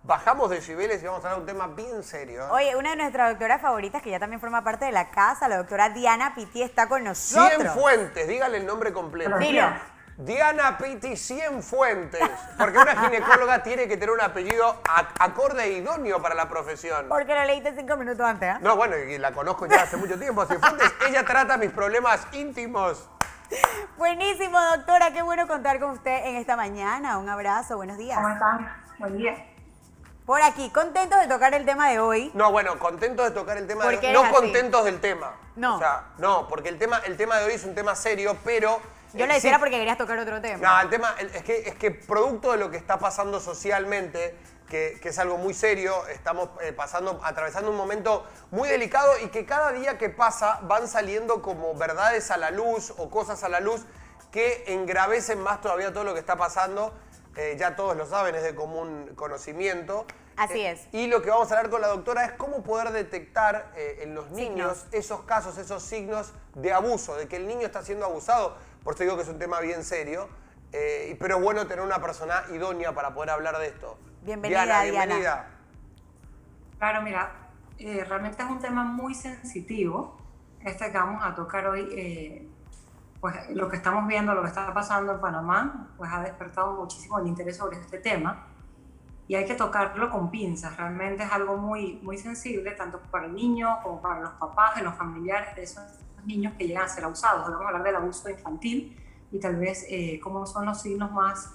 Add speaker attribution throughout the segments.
Speaker 1: bajamos decibeles y vamos a hablar de un tema bien serio.
Speaker 2: Oye, una de nuestras doctoras favoritas, que ya también forma parte de la casa, la doctora Diana Pitti, está con nosotros.
Speaker 1: Cienfuentes, dígale el nombre completo.
Speaker 2: Dilo.
Speaker 1: Diana Pitti Cienfuentes, porque una ginecóloga tiene que tener un apellido acorde e idóneo para la profesión.
Speaker 2: Porque lo leíste 5 minutos antes, ¿eh?
Speaker 1: No, bueno, y la conozco ya hace mucho tiempo, Cienfuentes. Ella trata mis problemas íntimos.
Speaker 2: Buenísimo, doctora. Qué bueno contar con usted en esta mañana. Un abrazo, buenos días.
Speaker 3: ¿Cómo están? Buen día.
Speaker 2: Por aquí, contentos de tocar el tema de hoy.
Speaker 1: No, bueno, contentos de tocar el tema de
Speaker 2: Porque
Speaker 1: hoy. No
Speaker 2: eres así.
Speaker 1: contentos del tema.
Speaker 2: No.
Speaker 1: O sea, no, porque el tema de hoy es un tema serio, pero...
Speaker 2: Yo le decía era porque querías tocar otro tema.
Speaker 1: No, el tema es que producto de lo que está pasando socialmente, que es algo muy serio, estamos atravesando un momento muy delicado y que cada día que pasa van saliendo como verdades a la luz o cosas a la luz que engravecen más todavía todo lo que está pasando. Ya todos lo saben, es de común conocimiento.
Speaker 2: Así es.
Speaker 1: Y lo que vamos a hablar con la doctora es cómo poder detectar en los niños esos casos, esos signos de abuso, de que el niño está siendo abusado. Por eso digo que es un tema bien serio, pero es bueno tener una persona idónea para poder hablar de esto.
Speaker 2: Bienvenida,
Speaker 1: Diana.
Speaker 2: Diana.
Speaker 3: Claro, mira, realmente es un tema muy sensitivo, este que vamos a tocar hoy. Pues lo que estamos viendo, lo que está pasando en Panamá, pues ha despertado muchísimo el interés sobre este tema y hay que tocarlo con pinzas. Realmente es algo muy, muy sensible, tanto para el niño como para los papás, de los familiares de esos niños que llegan a ser abusados. Vamos a hablar del abuso infantil y tal vez cómo son los signos más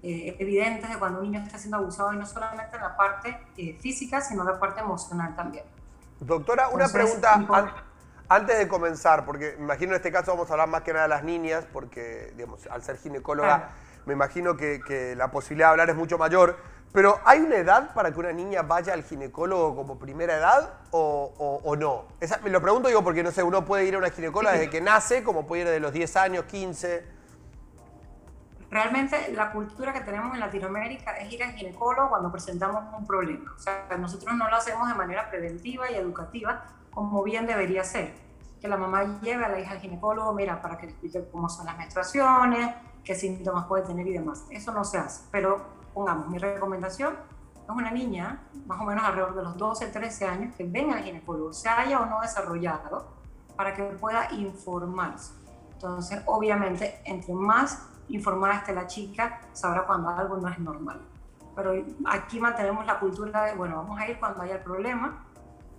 Speaker 3: evidentes de cuando un niño está siendo abusado, y no solamente en la parte física, sino en la parte emocional también.
Speaker 1: Doctora, una pregunta antes de comenzar, porque me imagino en este caso vamos a hablar más que nada de las niñas, porque digamos, al ser ginecóloga me imagino que la posibilidad de hablar es mucho mayor, pero ¿hay una edad para que una niña vaya al ginecólogo como primera edad o no? Me lo pregunto digo porque no sé, uno puede ir a una ginecóloga desde que nace, como puede ir de los 10 años, 15...
Speaker 3: Realmente la cultura que tenemos en Latinoamérica es ir al ginecólogo cuando presentamos un problema. O sea, nosotros no lo hacemos de manera preventiva y educativa como bien debería ser. Que la mamá lleve a la hija al ginecólogo, mira, para que le explique cómo son las menstruaciones, qué síntomas puede tener y demás. Eso no se hace. Pero pongamos, mi recomendación es una niña, más o menos alrededor de los 12, 13 años, que venga al ginecólogo, se haya o no desarrollado, para que pueda informarse. Entonces, obviamente, entre más informada esté la chica, sabrá cuando algo no es normal. Pero aquí mantenemos la cultura de, bueno, vamos a ir cuando haya el problema,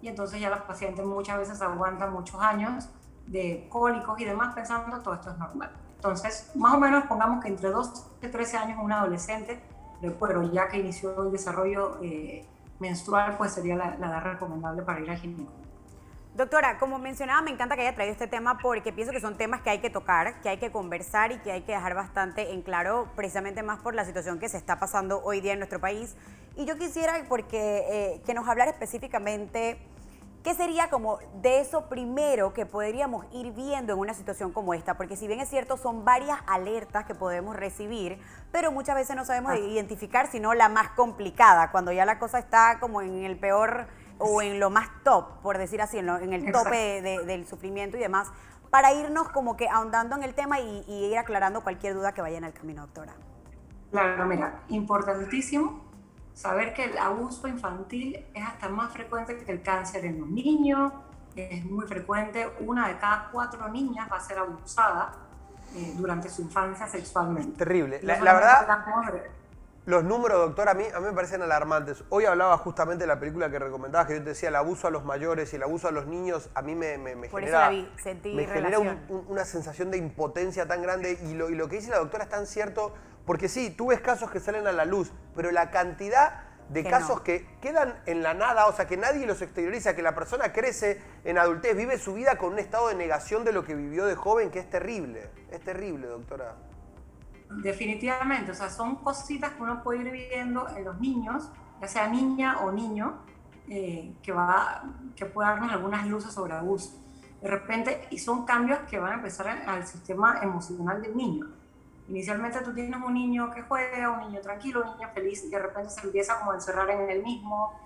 Speaker 3: y entonces ya los pacientes muchas veces aguantan muchos años de cólicos y demás pensando todo esto es normal. Entonces, más o menos pongamos que entre 12 y 13 años un adolescente, pero ya que inició el desarrollo menstrual, pues sería la edad recomendable para ir al ginecólogo.
Speaker 2: Doctora, como mencionaba, me encanta que haya traído este tema porque pienso que son temas que hay que tocar, que hay que conversar y que hay que dejar bastante en claro, precisamente más por la situación que se está pasando hoy día en nuestro país. Y yo quisiera que nos hablara específicamente qué sería como de eso primero que podríamos ir viendo en una situación como esta, porque si bien es cierto, son varias alertas que podemos recibir, pero muchas veces no sabemos identificar sino la más complicada, cuando ya la cosa está como en el peor o en lo más top, por decir así, en el tope del sufrimiento y demás, para irnos como que ahondando en el tema y ir aclarando cualquier duda que vaya en el camino, doctora.
Speaker 3: Claro, mira, importantísimo saber que el abuso infantil es hasta más frecuente que el cáncer en los niños, es muy frecuente, 1 de cada 4 niñas va a ser abusada durante su infancia sexualmente.
Speaker 1: Terrible. La verdad... Los números, doctor, a mí me parecen alarmantes. Hoy hablaba justamente de la película que recomendabas, que yo te decía, el abuso a los mayores y el abuso a los niños, a mí me
Speaker 2: Por
Speaker 1: genera,
Speaker 2: eso la vi, sentí
Speaker 1: me genera
Speaker 2: relación.
Speaker 1: una sensación de impotencia tan grande. Y lo que dice la doctora es tan cierto, porque sí, tú ves casos que salen a la luz, pero la cantidad de casos que quedan en la nada, o sea, que nadie los exterioriza, que la persona crece en adultez, vive su vida con un estado de negación de lo que vivió de joven, que es terrible, doctora.
Speaker 3: Definitivamente, o sea, son cositas que uno puede ir viviendo en los niños, ya sea niña o niño, que puede darnos algunas luces sobre abuso. De repente, y son cambios que van a empezar al sistema emocional del niño. Inicialmente tú tienes un niño que juega, un niño tranquilo, un niño feliz, y de repente se empieza como a encerrar en él mismo,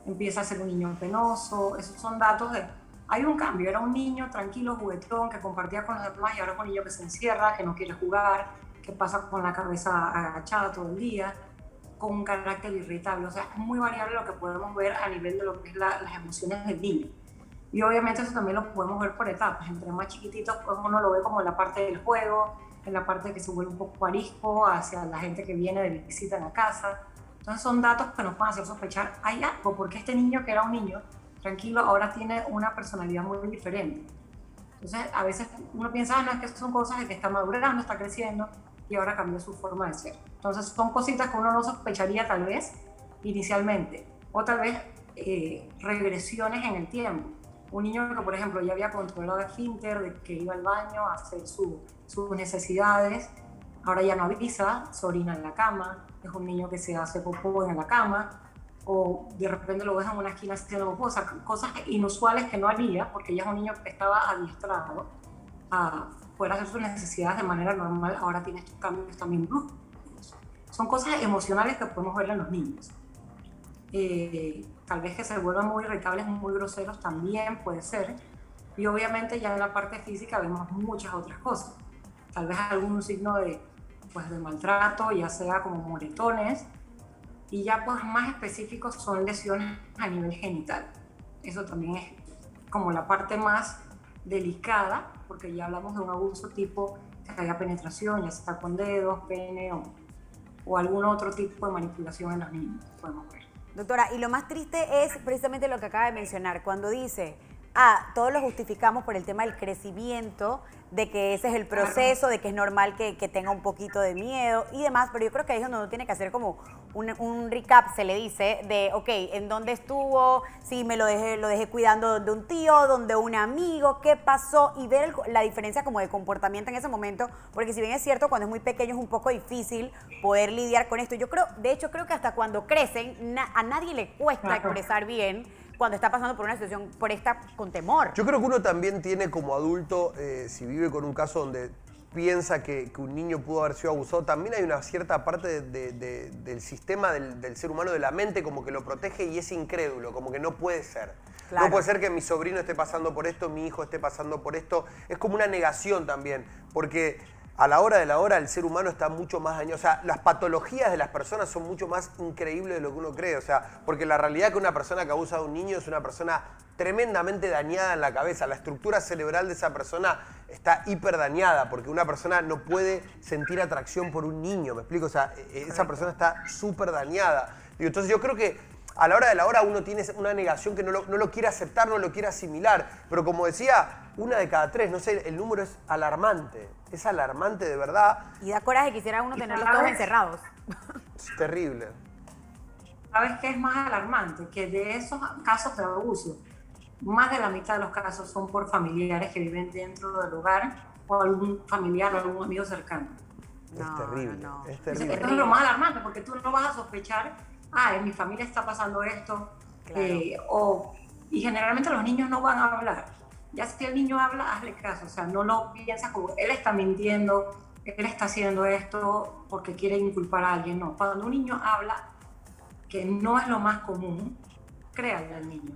Speaker 3: empieza a ser un niño penoso. Esos son datos de... Hay un cambio, era un niño tranquilo, juguetón, que compartía con los demás, y ahora es un niño que se encierra, que no quiere jugar, que pasa con la cabeza agachada todo el día. con un carácter irritable. O sea, es muy variable lo que podemos ver a nivel de lo que es las emociones del niño. Y obviamente eso también lo podemos ver por etapas. Entre más chiquititos, pues uno lo ve como en la parte del juego, en la parte que se vuelve un poco arisco hacia la gente que viene de visita en la casa. Entonces son datos que nos pueden hacer sospechar, hay algo, porque este niño que era un niño tranquilo ahora tiene una personalidad muy diferente. Entonces a veces uno piensa, no, es que son cosas de que está madurando, está creciendo y ahora cambió su forma de ser. Entonces son cositas que uno no sospecharía tal vez inicialmente, o tal vez regresiones en el tiempo. Un niño que, por ejemplo, ya había controlado el esfínter, de que iba al baño a hacer sus necesidades, ahora ya no avisa, se orina en la cama, es un niño que se hace popó en la cama, o de repente lo ves en una esquina haciendo popó, o sea, cosas inusuales que no haría, porque ya es un niño que estaba adiestrado a poder hacer sus necesidades de manera normal, ahora tiene estos cambios también bruscos. Son cosas emocionales que podemos ver en los niños. Tal vez que se vuelvan muy irritables, muy groseros también puede ser. Y obviamente ya en la parte física vemos muchas otras cosas. Tal vez algún signo de maltrato, ya sea como moretones. Y ya pues más específicos son lesiones a nivel genital. Eso también es como la parte más delicada, porque ya hablamos de un abuso tipo que haya penetración, ya sea con dedos, pene o algún otro tipo de manipulación en los niños. Podemos ver.
Speaker 2: Doctora, y lo más triste es precisamente lo que acaba de mencionar, cuando dice, todos lo justificamos por el tema del crecimiento, de que ese es el proceso, de que es normal que tenga un poquito de miedo y demás, pero yo creo que ahí es donde uno tiene que hacer como un recap, se le dice, de, ok, ¿en dónde estuvo? Sí, lo dejé cuidando de un tío, donde un amigo, ¿qué pasó? Y ver la diferencia como de comportamiento en ese momento, porque si bien es cierto, cuando es muy pequeño es un poco difícil poder lidiar con esto. Yo creo, de hecho, creo que hasta cuando crecen, a nadie le cuesta expresar bien cuando está pasando por una situación, con temor.
Speaker 1: Yo creo que uno también tiene como adulto, si vive con un caso donde piensa que un niño pudo haber sido abusado, también hay una cierta parte del sistema del ser humano, de la mente, como que lo protege y es incrédulo, como que no puede ser. Claro. No puede ser que mi sobrino esté pasando por esto, mi hijo esté pasando por esto. Es como una negación también, porque a la hora de la hora el ser humano está mucho más dañado. O sea, las patologías de las personas son mucho más increíbles de lo que uno cree. O sea, porque la realidad es que una persona que abusa de un niño es una persona tremendamente dañada en la cabeza. La estructura cerebral de esa persona está hiper dañada, porque una persona no puede sentir atracción por un niño, ¿me explico? O sea, esa persona está súper dañada. Entonces yo creo que a la hora de la hora uno tiene una negación que no lo quiere aceptar, no lo quiere asimilar. Pero como decía, 1 de cada 3, no sé, el número es alarmante. Es alarmante de verdad.
Speaker 2: Y da coraje, quisiera uno tenerlos todos encerrados.
Speaker 1: Es terrible.
Speaker 3: ¿Sabes qué es más alarmante? Que de esos casos de abuso, más de la mitad de los casos son por familiares que viven dentro del hogar o algún familiar o algún amigo cercano.
Speaker 1: Es terrible,
Speaker 2: no.
Speaker 1: Es terrible.
Speaker 3: Esto es lo más alarmante, porque tú no vas a sospechar, en mi familia está pasando esto,
Speaker 2: claro.
Speaker 3: Y generalmente los niños no van a hablar. Ya si el niño habla, hazle caso, o sea, no lo piensas como él está mintiendo, él está haciendo esto porque quiere inculpar a alguien, no. Cuando un niño habla, que no es lo más común, créanle al niño.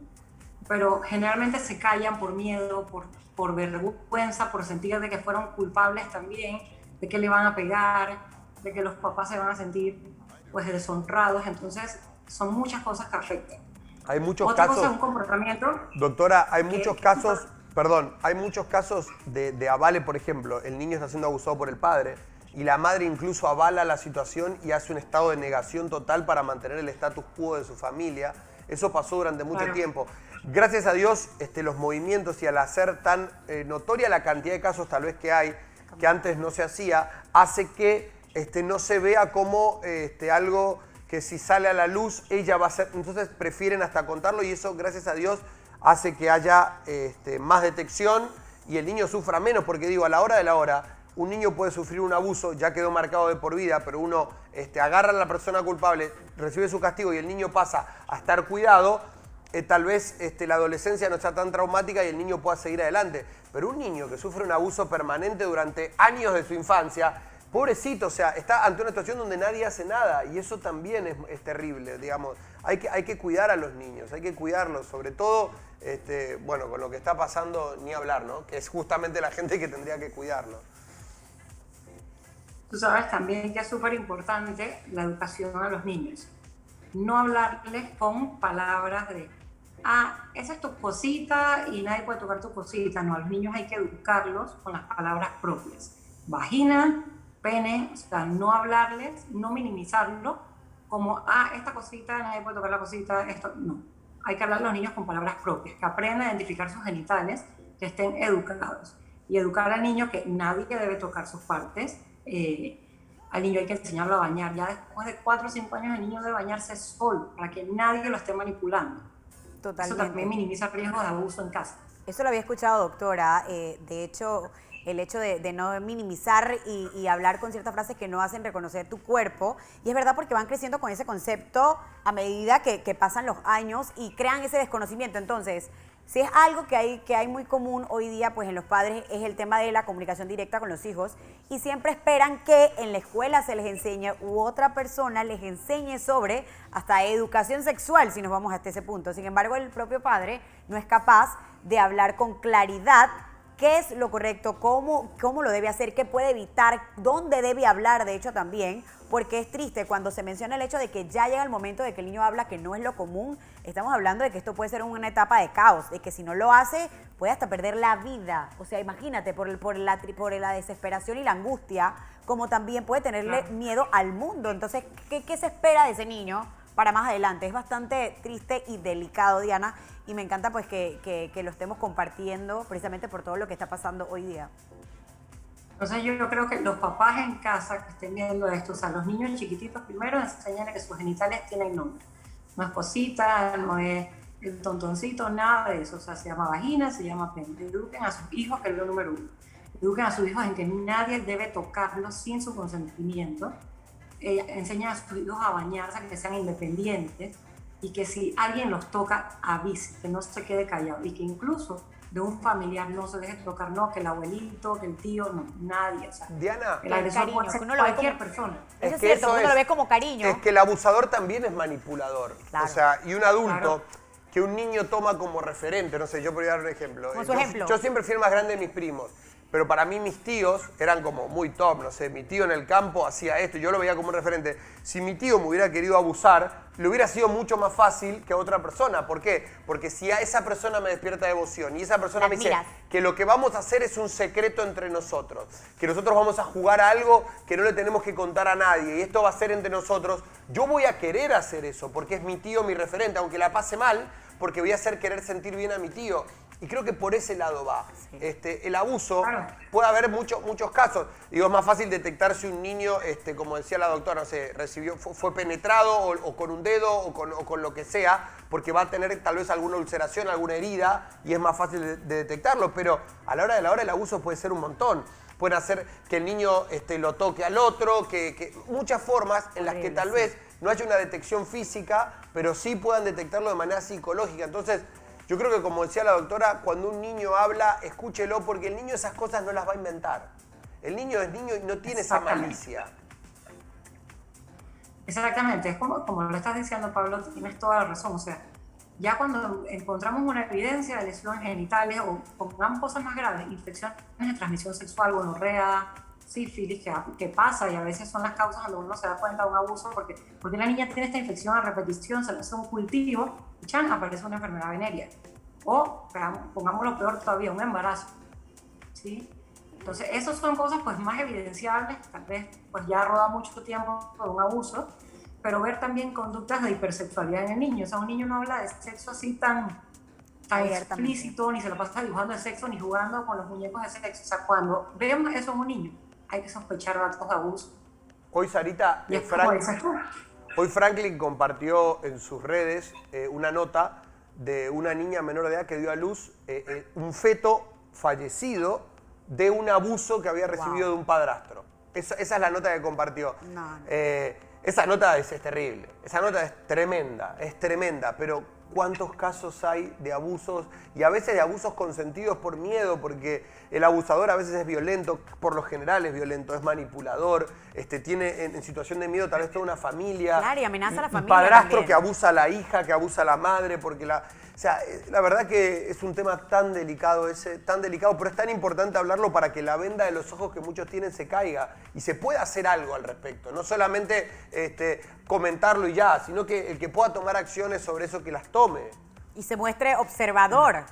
Speaker 3: Pero generalmente se callan por miedo, por vergüenza, por sentir de que fueron culpables también, de que le van a pegar, de que los papás se van a sentir pues deshonrados. Entonces son muchas cosas que afectan.
Speaker 1: Hay muchos
Speaker 3: Otra
Speaker 1: casos,
Speaker 3: cosa es un comportamiento.
Speaker 1: Doctora, hay muchos casos, hay muchos casos de avale, por ejemplo, el niño está siendo abusado por el padre y la madre incluso avala la situación y hace un estado de negación total para mantener el status quo de su familia. Eso pasó durante mucho tiempo. Gracias a Dios, los movimientos y al hacer tan notoria la cantidad de casos tal vez que hay, que antes no se hacía, hace que no se vea como algo que si sale a la luz ella va a ser. Entonces prefieren hasta contarlo y eso, gracias a Dios, hace que haya más detección y el niño sufra menos, porque digo, a la hora de la hora, un niño puede sufrir un abuso, ya quedó marcado de por vida, pero uno agarra a la persona culpable, recibe su castigo y el niño pasa a estar cuidado, tal vez la adolescencia no sea tan traumática y el niño pueda seguir adelante. Pero un niño que sufre un abuso permanente durante años de su infancia, pobrecito, o sea, está ante una situación donde nadie hace nada y eso también es terrible, digamos. Hay que cuidar a los niños, hay que cuidarlos, sobre todo, bueno, con lo que está pasando, ni hablar, ¿no? Que es justamente la gente que tendría que cuidarlos.
Speaker 3: tú sabes también que es súper importante la educación a los niños. No hablarles con palabras de, esa es tu cosita y nadie puede tocar tu cosita. No, a los niños hay que educarlos con las palabras propias. Vagina, pene, o sea, no hablarles, no minimizarlo como, esta cosita, nadie puede tocar la cosita, esto, no. Hay que hablar a los niños con palabras propias, que aprendan a identificar sus genitales, que estén educados. Y educar al niño que nadie debe tocar sus partes. Al niño hay que enseñarlo a bañar. Ya después de 4 o 5 años el niño debe bañarse solo, para que nadie lo esté manipulando.
Speaker 2: Totalmente.
Speaker 3: Eso también minimiza el riesgo de abuso en casa.
Speaker 2: Eso lo había escuchado, doctora. De hecho, el hecho de no minimizar y hablar con ciertas frases que no hacen reconocer tu cuerpo. Y es verdad porque van creciendo con ese concepto a medida que pasan los años y crean ese desconocimiento. Entonces, si es algo que hay muy común hoy día, pues en los padres es el tema de la comunicación directa con los hijos y siempre esperan que en la escuela se les enseñe u otra persona les enseñe sobre hasta educación sexual, si nos vamos hasta ese punto. Sin embargo, el propio padre no es capaz de hablar con claridad qué es lo correcto, cómo lo debe hacer, qué puede evitar, dónde debe hablar, de hecho también, porque es triste cuando se menciona el hecho de que ya llega el momento de que el niño habla que no es lo común. Estamos hablando de que esto puede ser una etapa de caos, de que si no lo hace puede hasta perder la vida. O sea, imagínate, por la desesperación y la angustia, como también puede tenerle miedo al mundo. Entonces, ¿qué se espera de ese niño para más adelante? Es bastante triste y delicado, Diana, y me encanta pues que lo estemos compartiendo precisamente por todo lo que está pasando hoy día.
Speaker 3: Entonces yo creo que los papás en casa que estén viendo esto, o sea, los niños chiquititos primero enseñan que sus genitales tienen nombre. No es cosita, no es el tontoncito, nada de eso. O sea, se llama vagina, se llama pene. Eduquen a sus hijos, que es lo número 1. Eduquen a sus hijos en que nadie debe tocarlos sin su consentimiento. Enseñan a sus hijos a bañarse, a que sean independientes y que si alguien los toca, avise, que no se quede callado y que incluso de un familiar no se deje tocar, no, que el abuelito, que el tío, no, nadie. O sea,
Speaker 1: Diana,
Speaker 3: el agresor puede ser cualquier persona.
Speaker 2: Eso es cierto, uno lo ve como cariño.
Speaker 1: Es que el abusador también es manipulador.
Speaker 2: Claro.
Speaker 1: O sea, y un adulto que un niño toma como referente, no sé, yo podría dar un ejemplo.
Speaker 2: Como su ejemplo.
Speaker 1: Yo siempre fui el más grande de mis primos, pero para mí mis tíos eran como muy top, no sé, mi tío en el campo hacía esto, yo lo veía como un referente. Si mi tío me hubiera querido abusar, le hubiera sido mucho más fácil que a otra persona. ¿Por qué? Porque si a esa persona me despierta devoción y esa persona me dice que lo que vamos a hacer es un secreto entre nosotros, que nosotros vamos a jugar a algo que no le tenemos que contar a nadie y esto va a ser entre nosotros, yo voy a querer hacer eso porque es mi tío mi referente, aunque la pase mal, porque voy a hacer querer sentir bien a mi tío. Y creo que por ese lado va. Sí. El abuso, puede haber muchos casos. Digo, es más fácil detectar si un niño, como decía la doctora, no sé, fue penetrado o con un dedo o con lo que sea, porque va a tener tal vez alguna ulceración, alguna herida, y es más fácil de detectarlo. Pero a la hora de la hora el abuso puede ser un montón. Pueden hacer que el niño lo toque al otro, que muchas formas en las que tal vez no haya una detección física, pero sí puedan detectarlo de manera psicológica. Entonces, yo creo que, como decía la doctora, cuando un niño habla, escúchelo, porque el niño esas cosas no las va a inventar. El niño es niño y no tiene esa malicia.
Speaker 3: Exactamente, es como lo estás diciendo, Pablo, tienes toda la razón. O sea, ya cuando encontramos una evidencia de lesiones genitales o pongamos cosas más graves, infecciones de transmisión sexual, gonorrea, sífilis, que pasa y a veces son las causas donde uno se da cuenta de un abuso porque la niña tiene esta infección a repetición, se le hace un cultivo y ¡chan!, aparece una enfermedad venérea. O, pongámoslo peor todavía, un embarazo. ¿Sí? Entonces, esas son cosas pues más evidenciables, tal vez pues ya roda mucho tiempo por un abuso, pero ver también conductas de hipersexualidad en el niño. O sea, un niño no habla de sexo así tan explícito, ni se lo pasa dibujando de sexo, ni jugando con los muñecos de sexo. O sea, cuando vemos eso en un niño, hay que sospechar de actos de abuso.
Speaker 1: Hoy, Sarita, hoy Franklin compartió en sus redes una nota de una niña menor de edad que dio a luz un feto fallecido de un abuso que había recibido de un padrastro. Esa es la nota que compartió. Esa nota es terrible, esa nota es tremenda, pero ¿cuántos casos hay de abusos? Y a veces de abusos consentidos por miedo, porque el abusador a veces es violento, por lo general es violento, es manipulador, tiene en situación de miedo tal vez toda una familia.
Speaker 2: Claro, y amenaza a la familia.
Speaker 1: Un padrastro
Speaker 2: también.
Speaker 1: Que abusa a la hija, que abusa a la madre, porque O sea, la verdad que es un tema tan delicado pero es tan importante hablarlo para que la venda de los ojos que muchos tienen se caiga y se pueda hacer algo al respecto. No solamente comentarlo y ya, sino que el que pueda tomar acciones sobre eso, que las tome.
Speaker 2: Y se muestre observador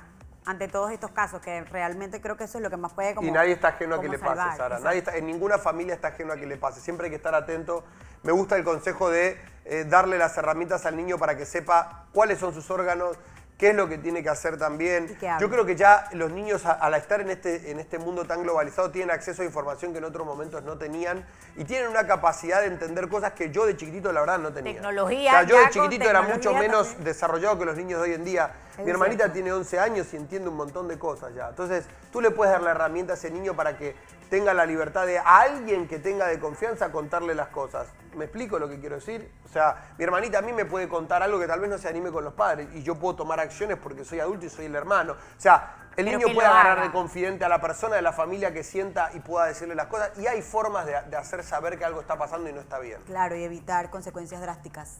Speaker 2: ante todos estos casos, que realmente creo que eso es lo que más puede como
Speaker 1: y nadie está ajeno a que le
Speaker 2: salvar.
Speaker 1: pase, Sara. En ninguna familia está ajeno a que le pase. Siempre hay que estar atento. Me gusta el consejo de darle las herramientas al niño para que sepa cuáles son sus órganos, qué es lo que tiene que hacer también. Yo creo que ya los niños, al estar en este mundo tan globalizado, tienen acceso a información que en otros momentos no tenían y tienen una capacidad de entender cosas que yo de chiquitito, la verdad, no tenía.
Speaker 2: Tecnología.
Speaker 1: O sea, yo de
Speaker 2: ya
Speaker 1: chiquitito
Speaker 2: con
Speaker 1: era mucho menos
Speaker 2: también.
Speaker 1: desarrollado que los niños de hoy en día.
Speaker 2: Es
Speaker 1: Mi hermanita
Speaker 2: cierto.
Speaker 1: tiene 11 años y entiende un montón de cosas ya. Entonces, tú le puedes dar la herramienta a ese niño para que tenga la libertad de a alguien que tenga de confianza contarle las cosas. ¿Me explico lo que quiero decir? O sea, mi hermanita a mí me puede contar algo que tal vez no se anime con los padres y yo puedo tomar acciones porque soy adulto y soy el hermano. O sea, el
Speaker 2: Pero
Speaker 1: niño
Speaker 2: que
Speaker 1: puede
Speaker 2: lo
Speaker 1: agarrar
Speaker 2: haga.
Speaker 1: de confidente a la persona de la familia que sienta y pueda decirle las cosas y hay formas de hacer saber que algo está pasando y no está bien.
Speaker 2: Claro, y evitar consecuencias drásticas.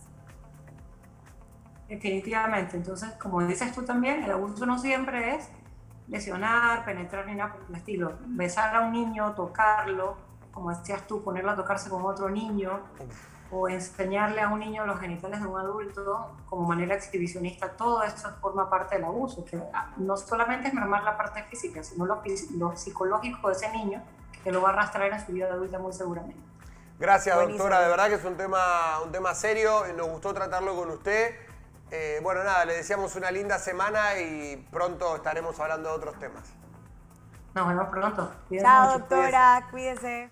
Speaker 3: Definitivamente. Entonces, como dices tú también, el abuso no siempre es lesionar, penetrar ni nada por el estilo. Besar a un niño, tocarlo, como decías tú, ponerlo a tocarse con otro niño, o enseñarle a un niño los genitales de un adulto como manera exhibicionista, todo eso forma parte del abuso, que no solamente es mermar la parte física, sino lo psicológico de ese niño, que lo va a arrastrar en su vida adulta muy seguramente.
Speaker 1: Gracias,
Speaker 2: Buenísimo.
Speaker 1: doctora. De verdad que es un tema serio. Nos gustó tratarlo con usted. Bueno, nada, le deseamos una linda semana y pronto estaremos hablando de otros temas.
Speaker 3: Nos vemos pronto. Cuídense
Speaker 2: Chao,
Speaker 3: mucho.
Speaker 2: doctora. Cuídese.